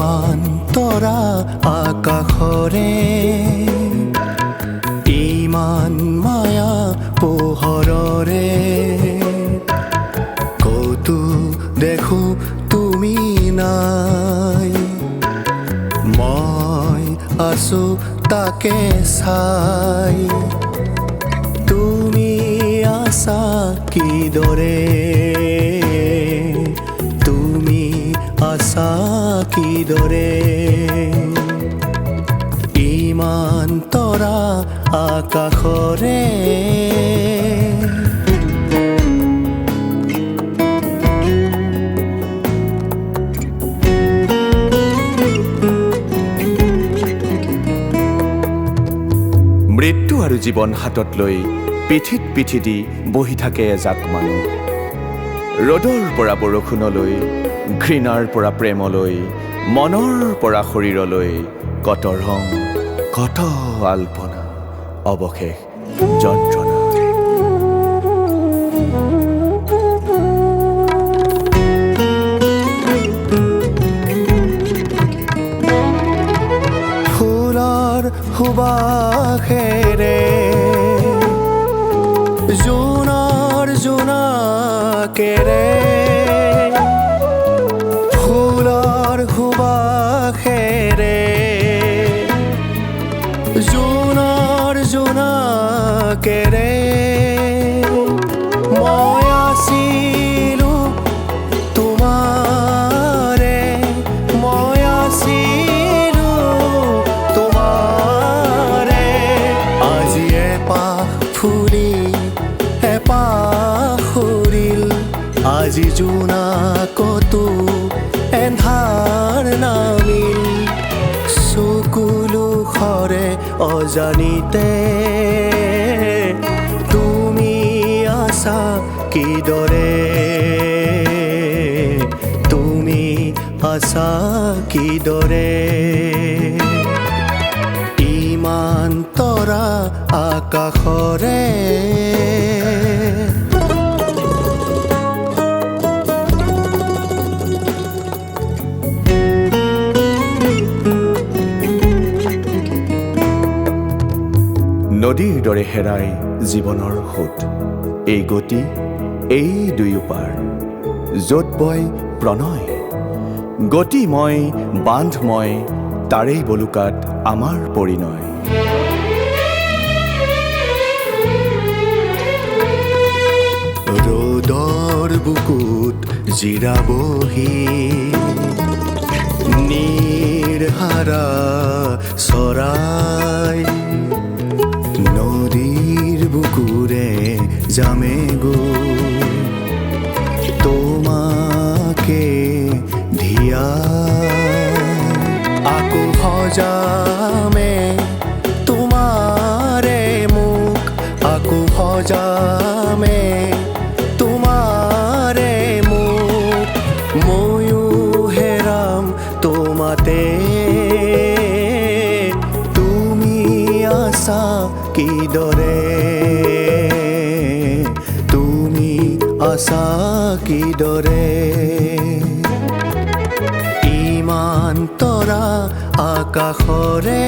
ইমান তৰা আকাশৰে ইমান মায়া পোহৰৰে কতো দেখো তুমি নাই মই আছো তাকে চাই তুমি আছা কিদৰে তুমি আছা কিদৰে ইমান তৰা আকাশৰে মৃত্যু আৰু জীৱন হাতত লৈ পিঠিত পিঠি দি বহি থাকে এজাক মানুহ ৰ'দৰ পৰা বৰষুণলৈ ঘৃণাৰ পৰা প্ৰেমলৈ মনৰ পৰা শৰীৰলৈ কত ৰং কত আলপনা অৱশেষ যন্ত্ৰণা ফুলৰ সুবাসেৰে জোনৰ জোনাকেৰে ফুলৰ সুবাসেৰে জোনৰ জোনাকেৰে মই আছিলো তোমাৰে মই আছিলো তোমাৰে আজি এপাহ ফুলি এপাহ সৰিল আজি জোনাকতো এন্ধাৰ নামিল চকুলো খৰে অজানিতে তুমি আছা কিদৰে তুমি আছা কিদৰে ইমান তৰা আকাশৰে নদীৰ দৰে হেৰাই জীৱনৰ সোঁত এই গতি এই দুয়োপাৰ য'ত বয় প্ৰণয় গতি মই বান্ধ মই তাৰেই বলুকাত আমাৰ পৰিণয় ৰ'দৰ বুকুত জিৰাবহি নিৰ্হাৰা চৰাই নদীৰ বুকুৰে যামে গৈ তোমাকে ধিয়া আকৌ সজামে তোমাৰে মুখ আকৌ সজামে তোমাৰে মুখ ময়ো হেৰাম তোমাতে তুমি আছা কিদৰে তুমি আছা কিদৰে ইমান তৰা আকাশৰে